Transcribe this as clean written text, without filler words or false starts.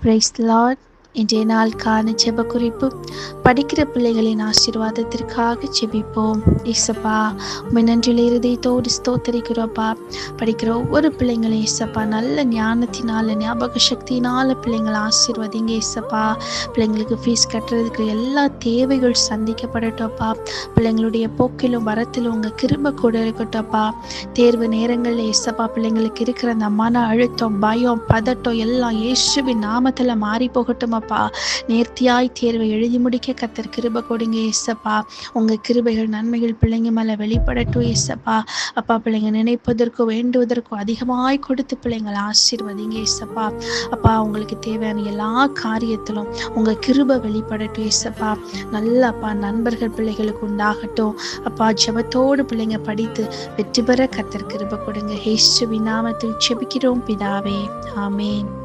Praise the Lord. இன்றைய நாளுக்கான ஜெப குறிப்பு. படிக்கிற பிள்ளைகளின் ஆசீர்வாதத்திற்காக ஜெபிப்போம். இயேசப்பா, உம்மை நன்றியுள்ள இருதயத்தோடு ஸ்தோத்தரிக்கிறோப்பா. படிக்கிற ஒவ்வொரு பிள்ளைங்களையும் இயேசப்பா நல்ல ஞானத்தினால, ஞாபக சக்தியினால பிள்ளைங்களை ஆசீர்வதிங்க இயேசப்பா. பிள்ளைங்களுக்கு ஃபீஸ் கட்டுறதுக்கு எல்லா தேவைகள் சந்திக்கப்படட்டோப்பா. பிள்ளைங்களுடைய போக்கிலும் வரத்திலும் உங்கள் கிருபை கூட இருக்கட்டோப்பா. தேர்வு நேரங்களில் இயேசப்பா பிள்ளைங்களுக்கு இருக்கிற அந்த மன அழுத்தம், பயம், பதட்டம் எல்லாம் இயேசுவின் நாமத்தில் மாறி போகட்டும் அப்பா. நேர்த்தியாய் தேர்வை எழுதி முடிக்க கர்த்தர் கிருபை கொடுங்க இயேசப்பா. உங்க கிருபைகள், நன்மைகள் பிள்ளைங்க மேல வெளிப்படட்டும் இயேசப்பா. அப்பா, பிள்ளைங்க நினைப்பதற்கோ வேண்டுவதற்கோ அதிகமாய் கொடுத்து பிள்ளைங்களை ஆசீர்வதிங்க இயேசப்பா. அப்பா, உங்களுக்கு தேவையான எல்லா காரியத்திலும் உங்க கிருபை வெளிப்படட்டும் இயேசப்பா. நல்ல அப்பா நண்பர்கள் பிள்ளைகளுக்கு உண்டாகட்டும் அப்பா. ஜெபத்தோடு பிள்ளைங்க படித்து வெற்றி பெற கர்த்தர் கிருபை கொடுங்க. இயேசுவின் நாமத்தில் ஜெபிக்கிறோம் பிதாவே, ஆமென்.